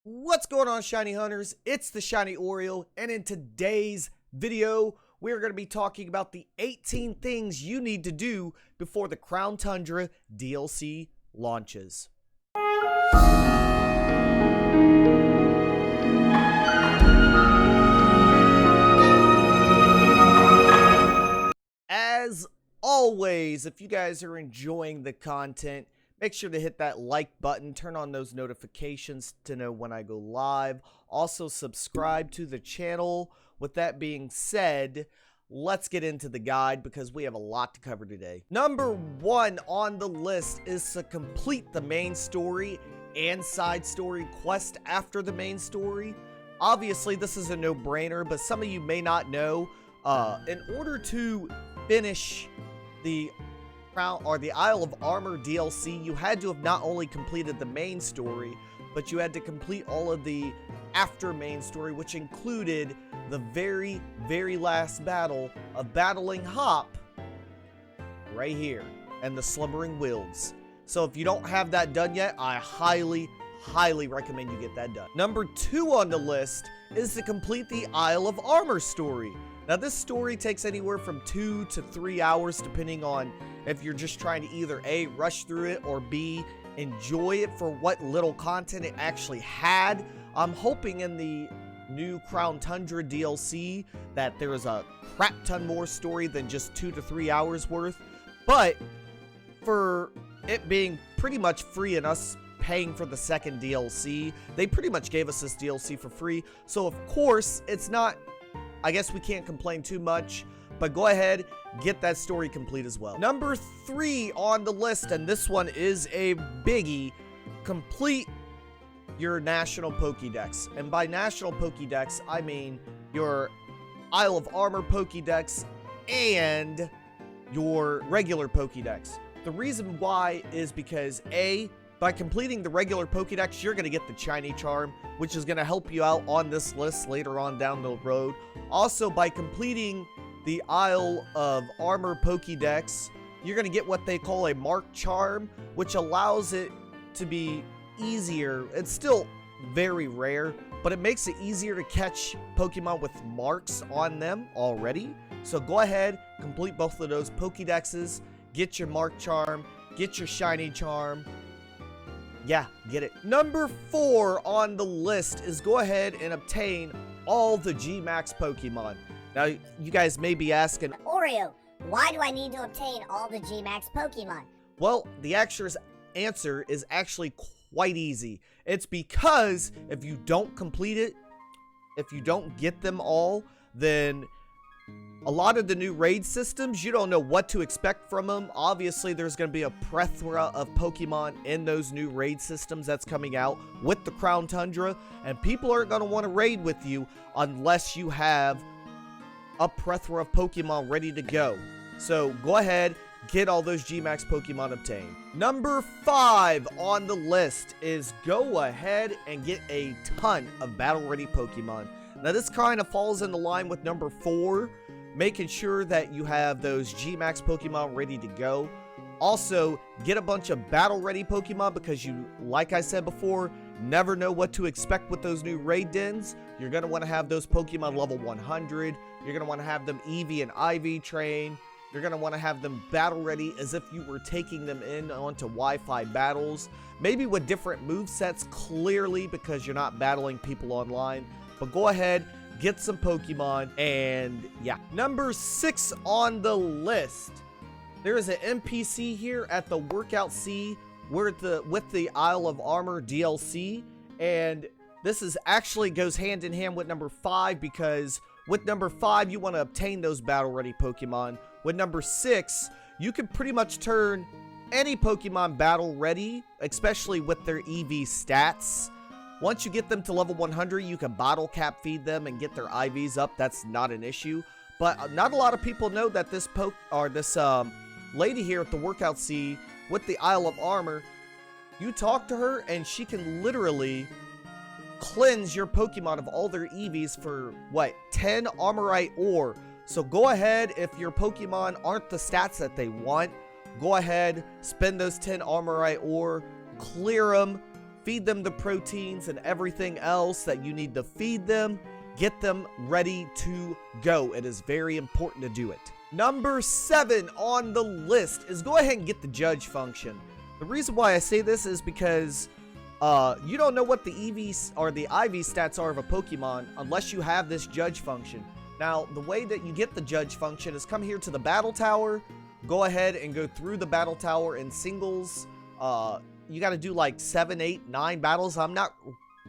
What's going on, Shiny Hunters? It's the Shiny Oreo, and in today's video, we're going to be talking about the 18 things you need to do before the Crown Tundra DLC launches. As always, if you guys are enjoying the content, make sure to hit that like button, turn on those notifications to know when I go live. Also, subscribe to the channel. With that being said, let's get into the guide because we have a lot to cover today. Number 1 on the list is to complete the main story and side story quest after the main story. Obviously, this is a no-brainer, but some of you may not know, in order to finish the Crown or the Isle of Armor DLC, you had to have not only completed the main story, but you had to complete all of the after main story, which included the very last battle of battling Hop right here and the Slumbering Wilds. So if you don't have that done yet, I highly recommend you get that done. Number 2 on the list is to complete the Isle of Armor story. Now, this story takes anywhere from 2 to 3 hours, depending on if you're just trying to either A, rush through it, or B, enjoy it for what little content it actually had. I'm hoping in the new Crown Tundra DLC that there is a crap ton more story than just 2 to 3 hours worth. But for it being pretty much free and us paying for the second DLC, they pretty much gave us this DLC for free. So, of course, it's not... I guess we can't complain too much, but go ahead, get that story complete as well. Number 3 on the list, and this one is a biggie, complete your National Pokédex. And by National Pokédex, I mean your Isle of Armor Pokédex and your regular Pokédex. The reason why is because A, by completing the regular Pokédex, you're going to get the Shiny Charm, which is going to help you out on this list later on down the road. Also, by completing the Isle of Armor Pokédex, you're going to get what they call a Mark Charm, which allows it to be easier. It's still very rare, but it makes it easier to catch Pokemon with marks on them already. So go ahead, complete both of those Pokédexes, get your Mark Charm, get your Shiny Charm. Yeah, get it. Number 4 on the list is go ahead and obtain all the G-Max Pokemon. Now, you guys may be asking, Oreo, why do I need to obtain all the G-Max Pokemon? Well, the answer is actually quite easy. It's because if you don't complete it, if you don't get them all, then a lot of the new raid systems, you don't know what to expect from them. Obviously, there's going to be a plethora of Pokemon in those new raid systems that's coming out with the Crown Tundra, and people aren't going to want to raid with you unless you have a plethora of Pokemon ready to go. So go ahead, get all those G-Max Pokemon obtained. Number 5 on the list is go ahead and get a ton of battle-ready Pokemon. Now, this kind of falls into line with number 4, making sure that you have those G-Max Pokemon ready to go. Also, get a bunch of battle-ready Pokemon because you, like I said before, never know what to expect with those new raid dens. You're going to want to have those Pokemon level 100. You're going to want to have them EV and IV train. You're going to want to have them battle-ready as if you were taking them in onto Wi-Fi battles. Maybe with different movesets, clearly, because you're not battling people online. But go ahead, get some Pokemon, and yeah. Number 6 on the list. There is an NPC here at the Workout Sea with the Isle of Armor DLC, and this is actually goes hand in hand with number 5 because with number 5 you want to obtain those battle-ready Pokemon. With number 6, you can pretty much turn any Pokemon battle-ready, especially with their EV stats. Once you get them to level 100, you can bottle cap feed them and get their IVs up. That's not an issue. But not a lot of people know that this lady here at the Workout Sea with the Isle of Armor, you talk to her and she can literally cleanse your Pokemon of all their EVs for, what, 10 Armorite ore. So go ahead, if your Pokemon aren't the stats that they want, go ahead, spend those 10 Armorite ore, clear them, feed them the proteins and everything else that you need to feed them. Get them ready to go. It is very important to do it. Number 7 on the list is go ahead and get the judge function. The reason why I say this is because you don't know what the EV or the IV stats are of a Pokemon unless you have this judge function. Now, the way that you get the judge function is come here to the battle tower, go ahead and go through the battle tower in singles. You got to do like 7, 8, 9 battles. I'm not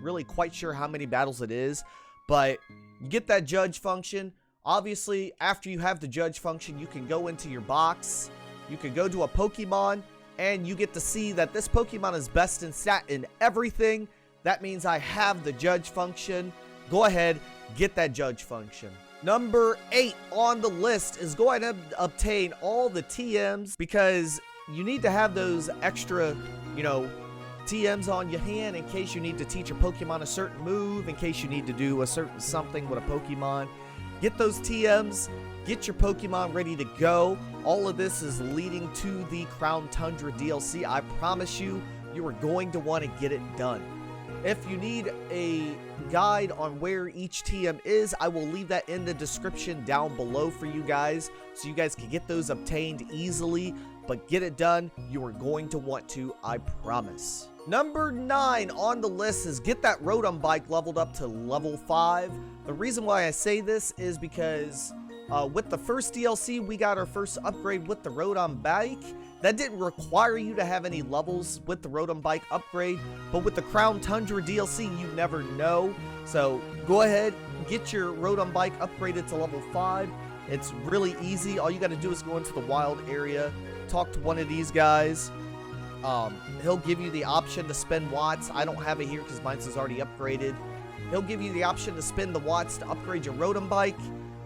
really quite sure how many battles it is, but you get that judge function. Obviously, after you have the judge function, you can go into your box, you can go to a Pokemon, and you get to see that this Pokemon is best in stat in everything. That means I have the judge function. Go ahead, get that judge function. Number 8 on the list is go ahead and obtain all the TMs, because you need to have those extra, TMs on your hand in case you need to teach a Pokemon a certain move, in case you need to do a certain something with a Pokemon. Get those TMs, get your Pokemon ready to go. All of this is leading to the Crown Tundra DLC. I promise you, you are going to want to get it done. If you need a guide on where each TM is, I will leave that in the description down below for you guys, so you guys can get those obtained easily. But get it done, you are going to want to, I promise. Number 9 on the list is get that Rotom bike leveled up to level 5. The reason why I say this is because with the first DLC, we got our first upgrade with the Rotom bike. That didn't require you to have any levels with the Rotom bike upgrade, but with the Crown Tundra DLC, you never know. So go ahead, get your Rotom bike upgraded to level 5. It's really easy. All you got to do is go into the wild area, talk to one of these guys. He'll give you the option to spend watts. I don't have it here because mine is already upgraded. He'll give you the option to spend the watts to upgrade your Rotom bike.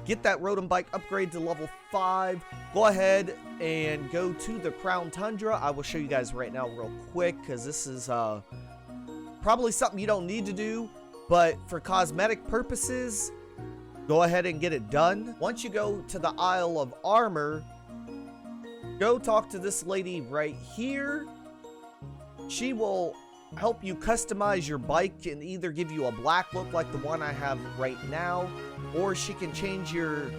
Get that Rotom bike upgrade to level 5. Go ahead and go to the Crown Tundra. I will show you guys right now real quick, because this is probably something you don't need to do, but for cosmetic purposes, go ahead and get it done. Once you go to the Isle of Armor, go talk to this lady right here. She will help you customize your bike and either give you a black look like the one I have right now, or she can change your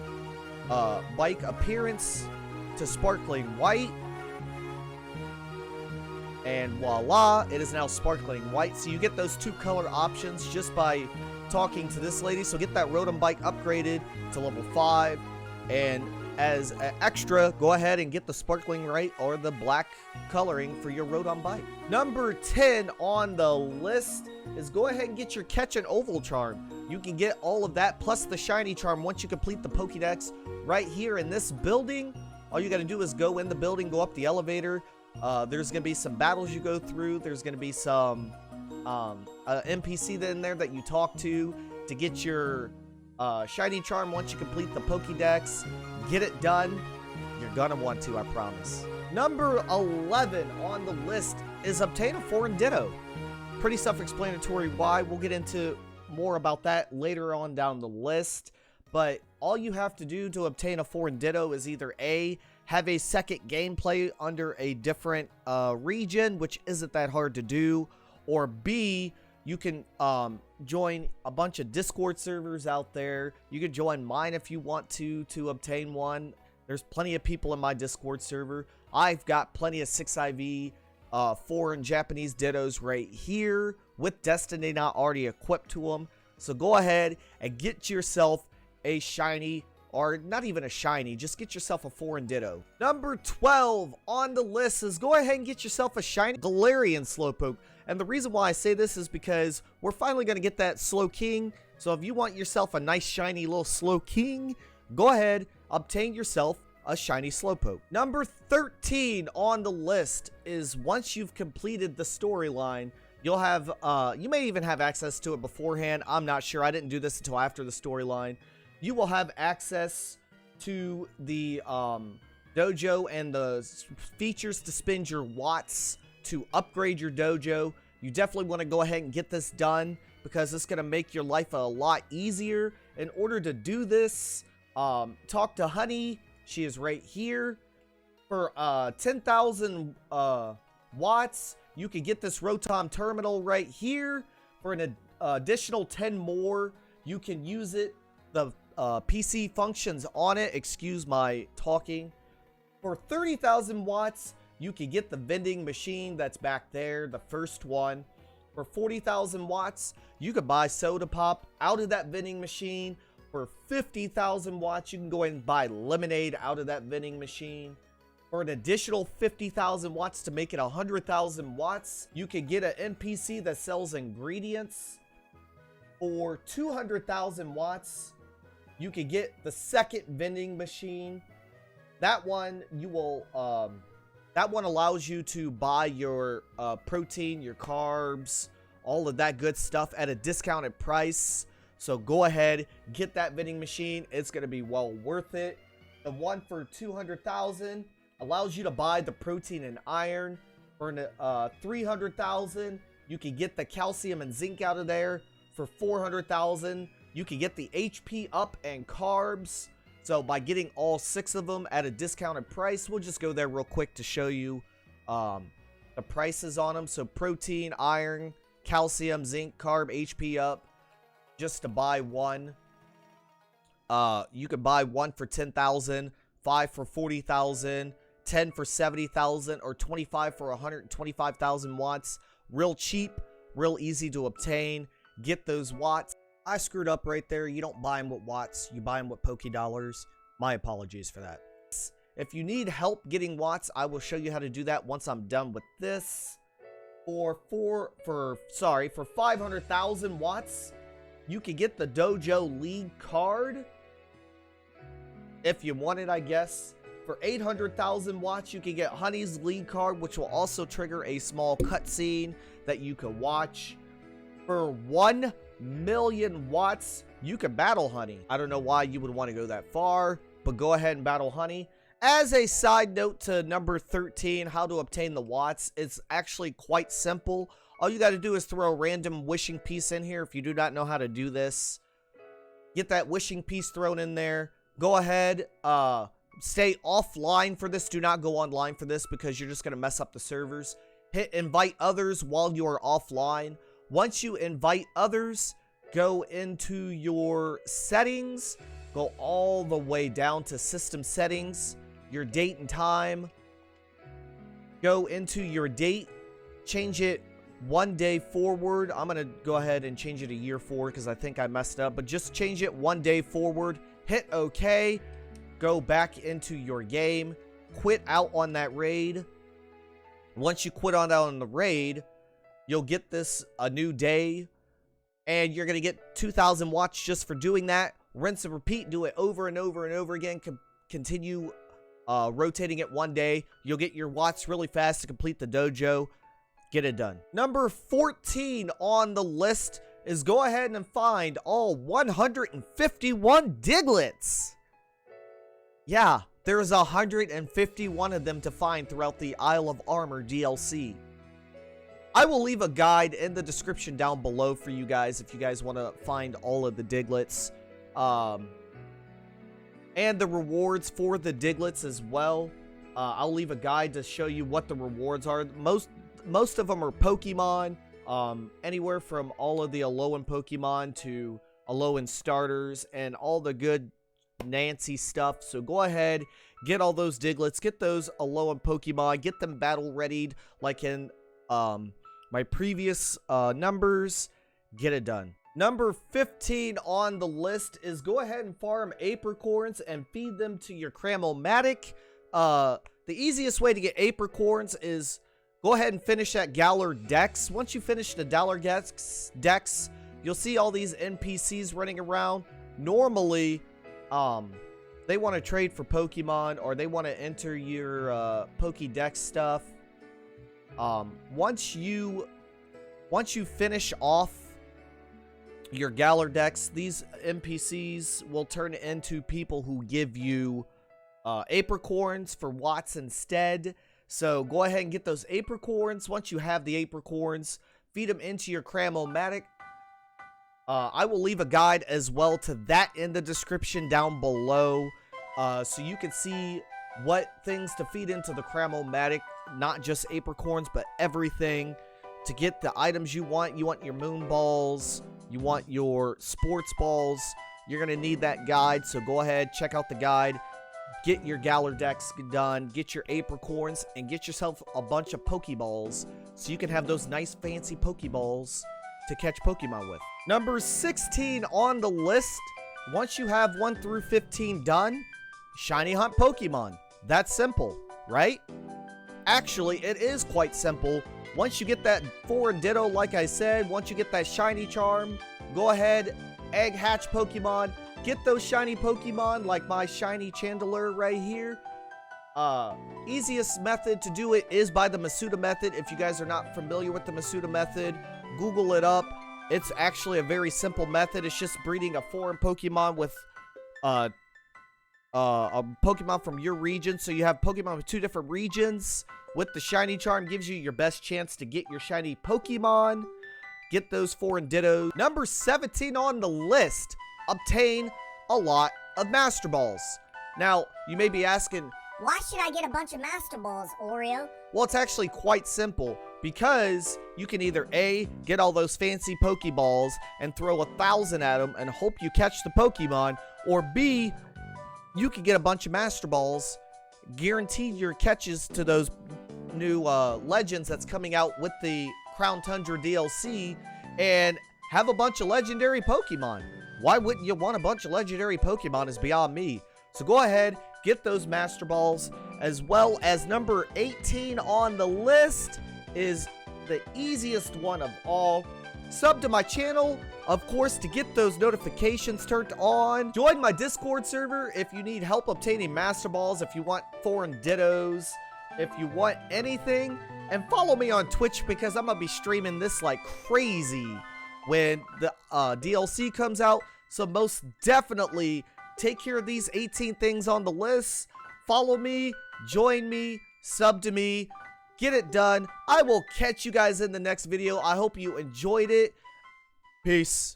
bike appearance to sparkling white. And voila, it is now sparkling white. So you get those 2 color options just by talking to this lady. So get that Rotom bike upgraded to level 5, and as an extra, go ahead and get the sparkling white or the black coloring for your Rotom bike. Number 10 on the list is go ahead and get your Catch an Oval charm. You can get all of that plus the shiny charm once you complete the Pokédex right here in this building. All you got to do is go in the building, go up the elevator. There's going to be some battles you go through. There's going to be some NPC in there that you talk to get your shiny charm once you complete the Pokédex. Get it done. You're gonna want to, I promise. Number 11 on the list is obtain a foreign ditto. Pretty self-explanatory why. We'll get into more about that later on down the list. But all you have to do to obtain a foreign ditto is either A, have a second gameplay under a different region, which isn't that hard to do, or B, you can join a bunch of Discord servers out there. You can join mine if you want to obtain one. There's plenty of people in my Discord server. I've got plenty of 6IV foreign Japanese dittos right here with Destiny not already equipped to them. So go ahead and get yourself a shiny, or not even a shiny, just get yourself a foreign ditto. Number 12 on the list is go ahead and get yourself a shiny Galarian Slowpoke. And the reason why I say this is because we're finally going to get that Slow King. So if you want yourself a nice shiny little Slow King, go ahead, obtain yourself a shiny Slowpoke. Number 13 on the list is once you've completed the storyline, you'll have, you may even have access to it beforehand. I'm not sure. I didn't do this until after the storyline. You will have access to the dojo and the features to spend your watts to upgrade your dojo. You definitely want to go ahead and get this done because it's going to make your life a lot easier. In order to do this, talk to Honey. She is right here. For 10,000 watts, you can get this Rotom terminal right here for an additional 10 more. You can use it. The PC functions on it. Excuse my talking. For 30,000 watts, you can get the vending machine that's back there, the first one. For 40,000 watts, you could buy soda pop out of that vending machine. For 50,000 watts, you can go ahead and buy lemonade out of that vending machine. For an additional 50,000 watts to make it 100,000 watts, you can get an NPC that sells ingredients. For 200,000 watts, you can get the second vending machine. That one that one allows you to buy your protein, your carbs, all of that good stuff at a discounted price. So go ahead, get that vending machine. It's going to be well worth it. The one for 200,000 allows you to buy the protein and iron. For 300,000, you can get the calcium and zinc out of there. For 400,000, you can get the HP up and carbs. So by getting all 6 of them at a discounted price, we'll just go there real quick to show you the prices on them. So protein, iron, calcium, zinc, carb, HP up. Just to buy one, you could buy one for 10,000, 5 for 40,000, 10 for 70,000, or 25 for 125,000 watts. Real cheap, real easy to obtain. Get those watts. I screwed up right there. You don't buy them with watts, you buy them with Poké Dollars. My apologies for that. If you need help getting watts, I will show you how to do that once I'm done with this. For 500,000 watts, you can get the Dojo League card. If you want it, I guess. For 800,000 watts, you can get Honey's League card, which will also trigger a small cutscene that you can watch. For 1 million watts, you can battle Honey. I don't know why you would want to go that far, but go ahead and battle Honey. As a side note to number 13, how to obtain the watts, it's actually quite simple. All you got to do is throw a random wishing piece in here. If you do not know how to do this, get that wishing piece thrown in there. Go ahead, stay offline for this. Do not go online for this because you're just going to mess up the servers. Hit invite others while you are offline. Once you invite others, go into your settings. Go all the way down to system settings. Your date and time. Go into your date. Change it 1 day forward. I'm going to go ahead and change it a year forward because I think I messed up. But just change it 1 day forward. Hit OK. Go back into your game. Quit out on that raid. Once you quit on out on the raid, you'll get this a new day. And you're going to get 2,000 watts just for doing that. Rinse and repeat. Do it over and over and over again. Continue rotating it 1 day. You'll get your watts really fast to complete the dojo. Get it done. Number 14 on the list is go ahead and find all 151 Diglets. Yeah, there's 151 of them to find throughout the Isle of Armor DLC. I will leave a guide in the description down below for you guys if you guys want to find all of the Diglets. And the rewards for the Diglets as well. I'll leave a guide to show you what the rewards are. Most of them are Pokemon. Anywhere from all of the Alolan Pokemon to Alolan starters and all the good Nancy stuff. So go ahead, get all those Diglets, get those Alolan Pokemon, get them battle readied like in my previous numbers. Get it done. Number 15 on the list is go ahead and farm apricorns and feed them to your Cram-o-matic. The easiest way to get apricorns is go ahead and finish that Galar Dex. Once you finish the Galar Dex, you'll see all these NPCs running around. Normally, they want to trade for Pokemon or they want to enter your Pokédex stuff. Once you finish off your Galar Dex, these NPCs will turn into people who give you apricorns for watts instead. So go ahead and get those apricorns. Once you have the apricorns, feed them into your Cram-o-matic. I will leave a guide as well to that in the description down below, so you can see what things to feed into the Cram-o-matic not just apricorns, but everything to get the items you want. You want your moon balls, you want your sports balls. You're going to need that guide, so go ahead, check out the guide. Get your Galar decks done, get your apricorns, and get yourself a bunch of Pokeballs so you can have those nice fancy Pokeballs to catch Pokemon with. Number 16 on the list, once you have 1 through 15 done, shiny hunt Pokemon. That's simple, right? Actually, it is quite simple. Once you get that foreign ditto, like I said, once you get that shiny charm, go ahead, egg hatch Pokemon, get those shiny Pokemon like my shiny Chandelure right here. Easiest method to do it is by the Masuda method. If you guys are not familiar with the Masuda method, Google it up. It's actually a very simple method. It's just breeding a foreign Pokemon with a Pokemon from your region. So you have Pokemon with 2 different regions. With the shiny charm, gives you your best chance to get your shiny Pokemon. Get those foreign dittos. Number 17 on the list, obtain a lot of Master Balls. Now, you may be asking, why should I get a bunch of Master Balls, Oreo? well, it's actually quite simple, because you can either A, get all those fancy Pokeballs and throw 1,000 at them and hope you catch the Pokemon, or B, you can get a bunch of Master Balls, guarantee your catches to those new legends that's coming out with the Crown Tundra DLC, and have a bunch of legendary Pokemon. Why wouldn't you want a bunch of legendary Pokemon is beyond me. So go ahead, get those Master Balls, as well as number 18 on the list is the easiest one of all. Sub to my channel, of course, to get those notifications turned on. Join my Discord server if you need help obtaining Master Balls, if you want foreign dittos, if you want anything. And follow me on Twitch, because I'm gonna be streaming this like crazy when the DLC comes out. So most definitely take care of these 18 things on the list. Follow me, join me, sub to me, get it done. I will catch you guys in the next video. I hope you enjoyed it. Peace.